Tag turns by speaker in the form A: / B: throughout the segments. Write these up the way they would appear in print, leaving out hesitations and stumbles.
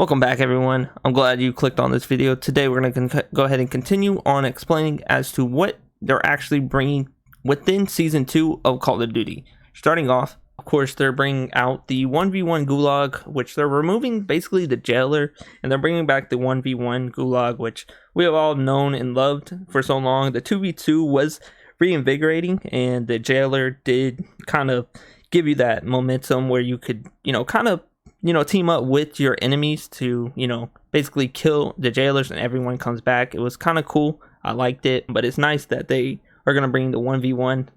A: Welcome back, everyone. I'm glad you clicked on this video. Today we're going to go ahead and continue on explaining as to what they're actually bringing within Season 2 of Call of Duty. Starting off, of course, they're bringing out the 1v1 Gulag, which they're removing basically the Jailer, and they're bringing back the 1v1 Gulag, which we have all known and loved for so long. The 2v2 was reinvigorating, and the Jailer did kind of give you that momentum where you could, team up with your enemies to, basically kill the Jailers and everyone comes back. It was kind of cool. I liked it, but it's nice that they are going to bring the 1v1.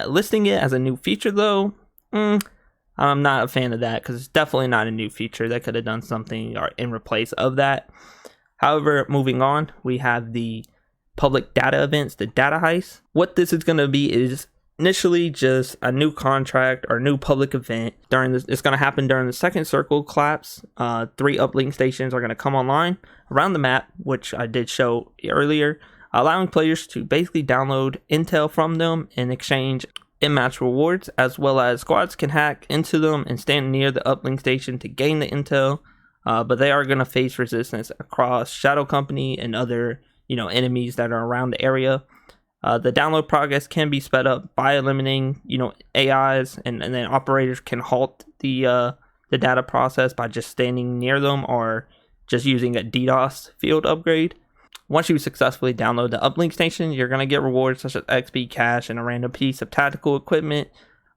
A: Listing it as a new feature, though, I'm not a fan of that because it's definitely not a new feature. They could have done something in replace of that. However, moving on, we have the public data events, the data heist. What this is going to be is initially just a new contract or new public event. It's going to happen during the second circle collapse. 3 uplink stations are going to come online around the map, which I did show earlier, allowing players to basically download intel from them in exchange in-match rewards, as well as squads can hack into them and stand near the uplink station to gain the intel. But they are going to face resistance across Shadow Company and other enemies that are around the area. The download progress can be sped up by eliminating, AIs, and then operators can halt the data process by just standing near them or just using a DDoS field upgrade. Once you successfully download the uplink station, you're going to get rewards such as XP, cash, and a random piece of tactical equipment.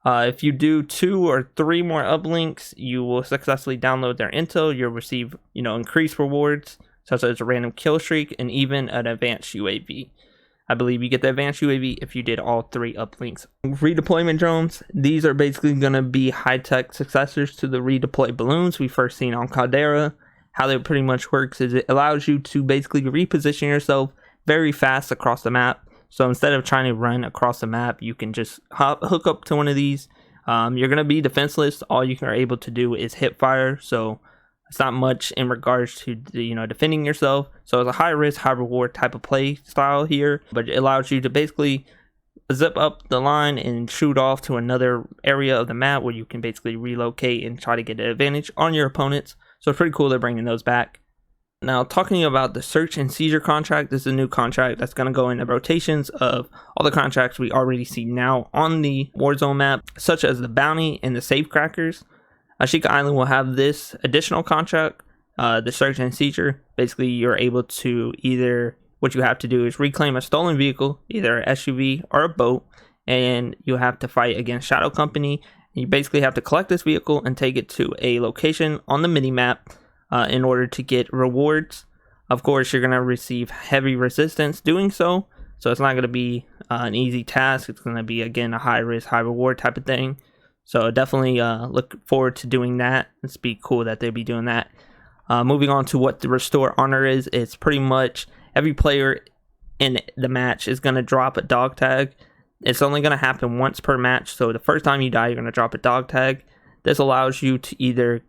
A: If you do 2 or 3 more uplinks, you will successfully download their intel. You'll receive, increased rewards such as a random kill streak and even an advanced UAV. I believe you get the advanced UAV if you did all 3 uplinks. Redeployment drones. These are basically going to be high-tech successors to the redeploy balloons we first seen on Caldera. How that pretty much works is it allows you to basically reposition yourself very fast across the map. So instead of trying to run across the map, you can just hook up to one of these. You're going to be defenseless. All you are able to do is hip fire. So it's not much in regards to defending yourself. So it's a high risk, high reward type of play style here, but it allows you to basically zip up the line and shoot off to another area of the map where you can basically relocate and try to get an advantage on your opponents. So it's pretty cool they're bringing those back. Now, talking about the search and seizure contract, this is a new contract that's going to go in the rotations of all the contracts we already see now on the Warzone map, such as the bounty and the safecrackers. Ashika Island will have this additional contract, the search and seizure. Basically, you're able to what you have to do is reclaim a stolen vehicle, either an SUV or a boat, and you have to fight against Shadow Company. You basically have to collect this vehicle and take it to a location on the mini-map in order to get rewards. Of course, you're going to receive heavy resistance doing so, so it's not going to be an easy task. It's going to be, again, a high-risk, high-reward type of thing. So definitely look forward to doing that. It's be cool that they'll be doing that. Moving on to what the Restore Honor is, it's pretty much every player in the match is going to drop a dog tag. It's only going to happen once per match, so the first time you die, you're going to drop a dog tag. This allows you to either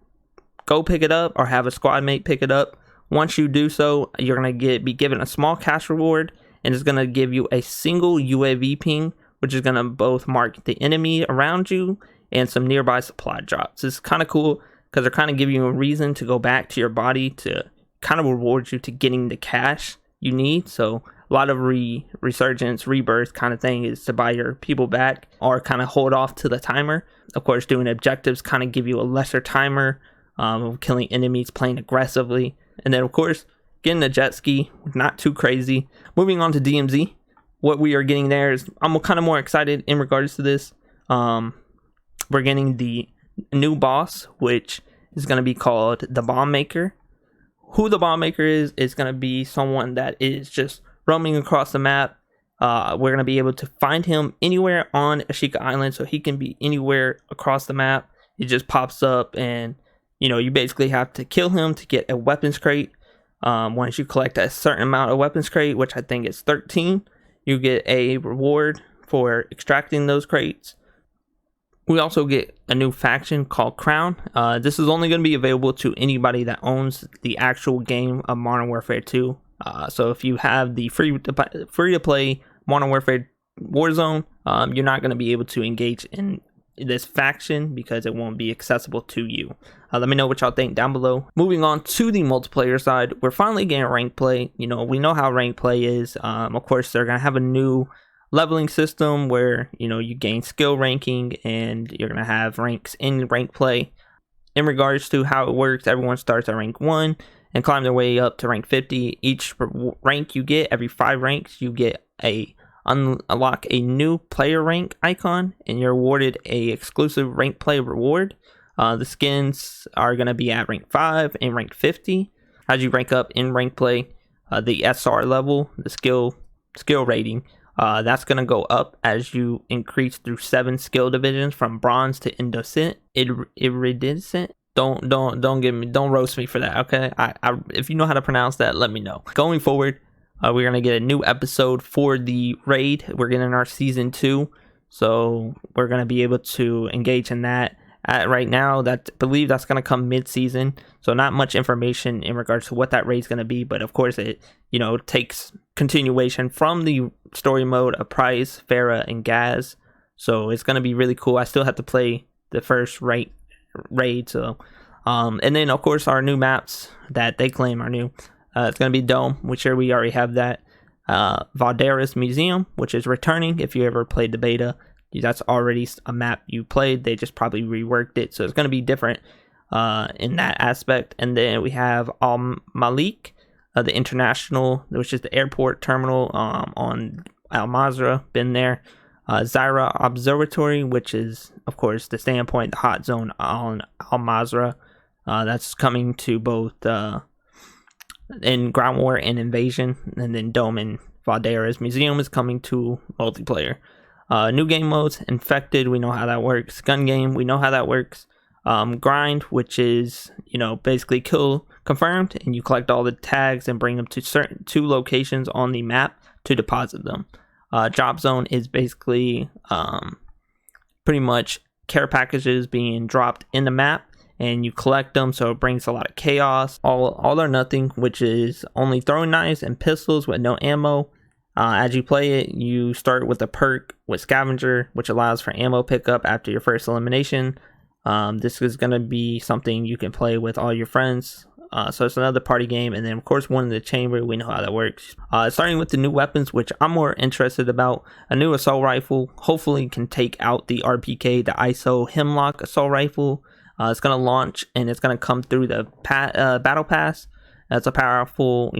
A: go pick it up or have a squad mate pick it up. Once you do so, you're going to be given a small cash reward, and it's going to give you a single UAV ping, which is going to both mark the enemy around you and some nearby supply drops. It's kind of cool because they're kind of giving you a reason to go back to your body to kind of reward you to getting the cash you need. So a lot of resurgence, rebirth kind of thing is to buy your people back or kind of hold off to the timer. Of course, doing objectives kind of give you a lesser timer of killing enemies, playing aggressively. And then, of course, getting a jet ski, not too crazy. Moving on to DMZ, what we are getting there is I'm kind of more excited in regards to this. We're getting the new boss, which is going to be called the Bomb Maker. Who the Bomb Maker is going to be someone that is just roaming across the map. We're going to be able to find him anywhere on Ashika Island, so he can be anywhere across the map. It just pops up, and you basically have to kill him to get a weapons crate. Once you collect a certain amount of weapons crate, which I think is 13, you get a reward for extracting those crates. We also get a new faction called Crown. This is only going to be available to anybody that owns the actual game of Modern Warfare 2. So if you have the free to play Modern Warfare Warzone, you're not going to be able to engage in this faction because it won't be accessible to you. Let me know what y'all think down below. Moving on to the multiplayer side, we're finally getting rank play. We know how rank play is. Of course, they're gonna have a new leveling system where you gain skill ranking and you're gonna have ranks in rank play. In regards to how it works, everyone starts at rank 1 and climb their way up to rank 50. Each rank you get, every 5 ranks, you get unlock a new player rank icon, and you're awarded a exclusive rank play reward. The skins are going to be at rank 5 and rank 50. As you rank up in rank play, the SR level, the skill rating, that's going to go up as you increase through 7 skill divisions from bronze to iridescent. Don't roast me for that, okay? If you know how to pronounce that, let me know. Going forward, we're gonna get a new episode for the raid. We're getting our season 2, so we're gonna be able to engage in that. Right now, I believe that's gonna come mid-season, so not much information in regards to what that raid's gonna be. But of course, it takes continuation from the story mode of Price, Farah, and Gaz. So it's gonna be really cool. I still have to play the first raid. So, and then of course our new maps that they claim are new. It's gonna be Dome, which we already have that. Valderas Museum, which is returning. If you ever played the beta, that's already a map you played. They just probably reworked it, so it's gonna be different in that aspect. And then we have Al Malik, the international, which is the airport terminal on Al Mazrah. Been there. Zyra Observatory, which is of course the standpoint, the hot zone on Al Mazrah. That's coming to both in Ground War and Invasion. And then Dome and Valderas Museum is coming to multiplayer. New game modes: Infected, we know how that works. Gun game, we know how that works. Grind, which is basically kill confirmed, and you collect all the tags and bring them to certain 2 locations on the map to deposit them. Drop zone is basically pretty much care packages being dropped in the map, and you collect them, so it brings a lot of chaos. All or nothing, which is only throwing knives and pistols with no ammo. As you play it, you start with a perk with Scavenger, which allows for ammo pickup after your first elimination. This is going to be something you can play with all your friends. So it's another party game. And then of course one in the chamber, we know how that works. Starting with the new weapons, which I'm more interested about. A new assault rifle hopefully can take out the RPK, the ISO Hemlock assault rifle. It's going to launch and it's going to come through the battle pass. That's a powerful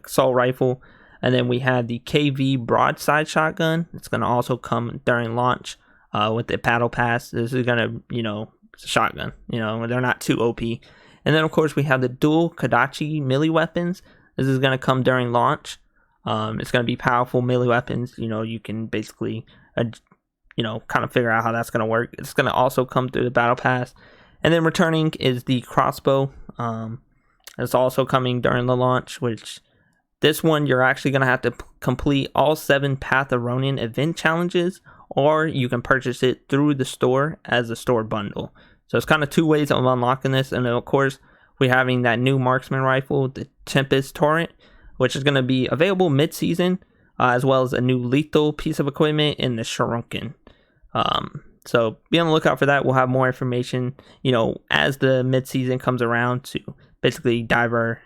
A: assault rifle. And then we have the KV broadside shotgun. It's going to also come during launch with the battle pass. This is going to it's a shotgun, they're not too OP. And then of course we have the dual Kodachi melee weapons. This is going to come during launch. It's going to be powerful melee weapons. You can basically kind of figure out how that's going to work. It's going to also come through the battle pass. And then returning is the crossbow. It's also coming during the launch, which this one you're actually going to have to complete all 7 Path of Ronin event challenges, or you can purchase it through the store as a store bundle. So it's kind of 2 ways of unlocking this. And then of course we're having that new marksman rifle, the Tempest Torrent, which is going to be available mid-season, as well as a new lethal piece of equipment in the Shuriken. So be on the lookout for that. We'll have more information as the mid-season comes around to basically dive our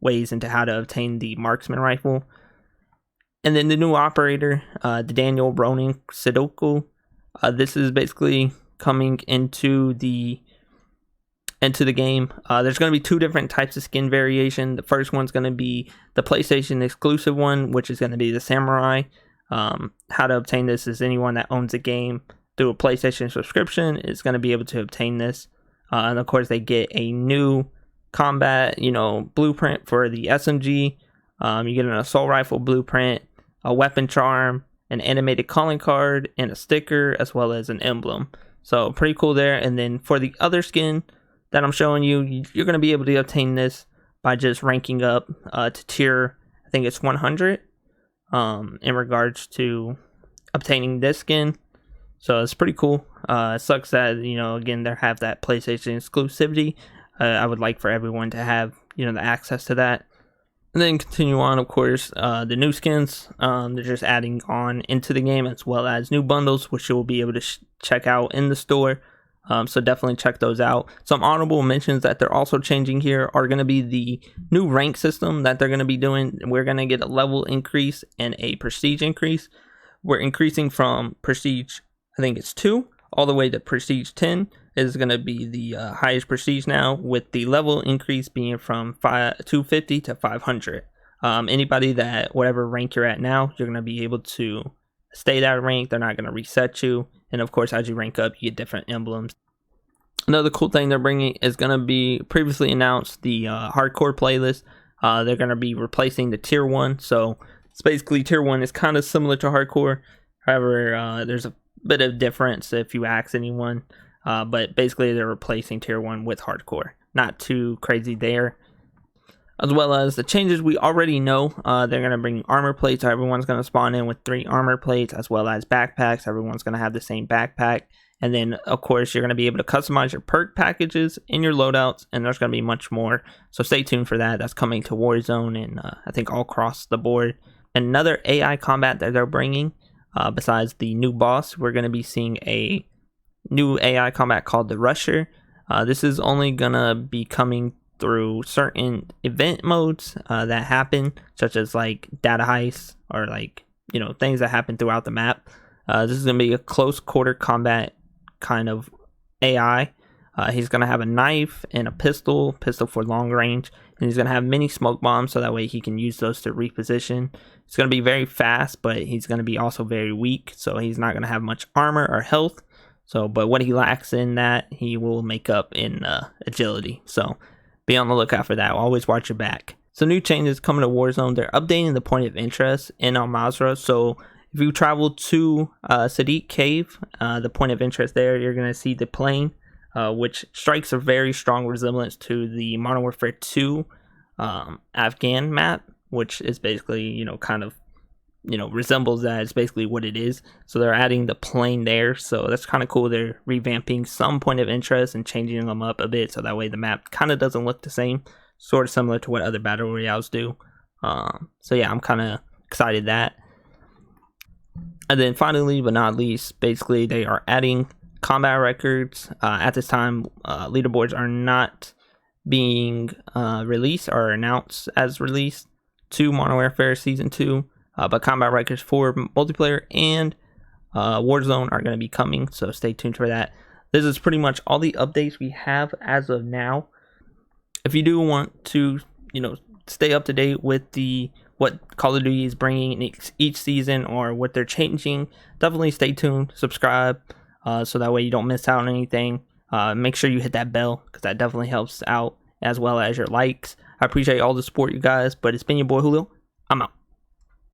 A: ways into how to obtain the marksman rifle. And then the new operator, the Daniel Ronin Sudoku. This is basically coming into the game. There's going to be 2 different types of skin variation. The first one's going to be the PlayStation exclusive one, which is going to be the Samurai. How to obtain this is anyone that owns a game through a PlayStation subscription is going to be able to obtain this. And of course they get a new combat blueprint for the SMG. You get an assault rifle blueprint, a weapon charm, an animated calling card, and a sticker, as well as an emblem. So pretty cool there. And then for the other skin that I'm showing you, you're going to be able to obtain this by just ranking up to tier, I think it's 100 in regards to obtaining this skin. So it's pretty cool. It sucks that, again, they have that PlayStation exclusivity. I would like for everyone to have, the access to that. And then continue on, of course, the new skins, they're just adding on into the game, as well as new bundles, which you will be able to check out in the store. So definitely check those out. Some honorable mentions that they're also changing here are going to be the new rank system that they're going to be doing. We're going to get a level increase and a prestige increase. We're increasing from prestige, I think it's 2, all the way to prestige 10 is going to be the highest prestige now, with the level increase being from 250 to 500. Anybody that, whatever rank you're at now, you're going to be able to stay that rank. They're not going to reset you. And of course, as you rank up, you get different emblems. Another cool thing they're bringing is going to be previously announced the hardcore playlist. They're going to be replacing the tier 1. So it's basically tier 1 is kind of similar to hardcore. However, there's a bit of difference if you ask anyone. But basically, they're replacing tier 1 with hardcore. Not too crazy there. As well as the changes we already know, they're going to bring armor plates. So everyone's going to spawn in with 3 armor plates, as well as backpacks. Everyone's going to have the same backpack. And then, of course, you're going to be able to customize your perk packages in your loadouts, and there's going to be much more. So stay tuned for that. That's coming to Warzone and I think all across the board. Another AI combat that they're bringing, besides the new boss, we're going to be seeing a new AI combat called the Rusher. This is only going to be coming through certain event modes that happen, such as like data heists or like, you know, things that happen throughout the map. This is going to be a close quarter combat kind of AI. He's going to have a knife and a pistol for long range, and he's going to have mini smoke bombs, so that way he can use those to reposition. It's going to be very fast, but he's going to be also very weak, so he's not going to have much armor or health. So, but what he lacks in that, he will make up in agility. So be on the lookout for that. Always watch your back. So new changes coming to Warzone. They're updating the point of interest in Al Mazrah. So if you travel to Sadiq Cave, the point of interest there, you're going to see the plane, which strikes a very strong resemblance to the Modern Warfare 2 Afghan map, which is basically, you know, kind of, you know, resembles that. It's basically what it is. So they're adding the plane there, so that's kind of cool. They're revamping some point of interest and changing them up a bit, so that way the map kind of doesn't look the same, sort of similar to what other battle royales do. So yeah, I'm kind of excited that. And then finally, but not least, basically they are adding combat records. At this time, leaderboards are not being released or announced as released to Modern Warfare Season 2. But combat records for multiplayer and Warzone are going to be coming, so stay tuned for that. This is pretty much all the updates we have as of now. If you do want to, you know, stay up to date with what Call of Duty is bringing in each season or what they're changing, definitely stay tuned, subscribe, so that way you don't miss out on anything. Make sure you hit that bell, because that definitely helps out, as well as your likes. I appreciate all the support, you guys, but it's been your boy Julio. I'm out.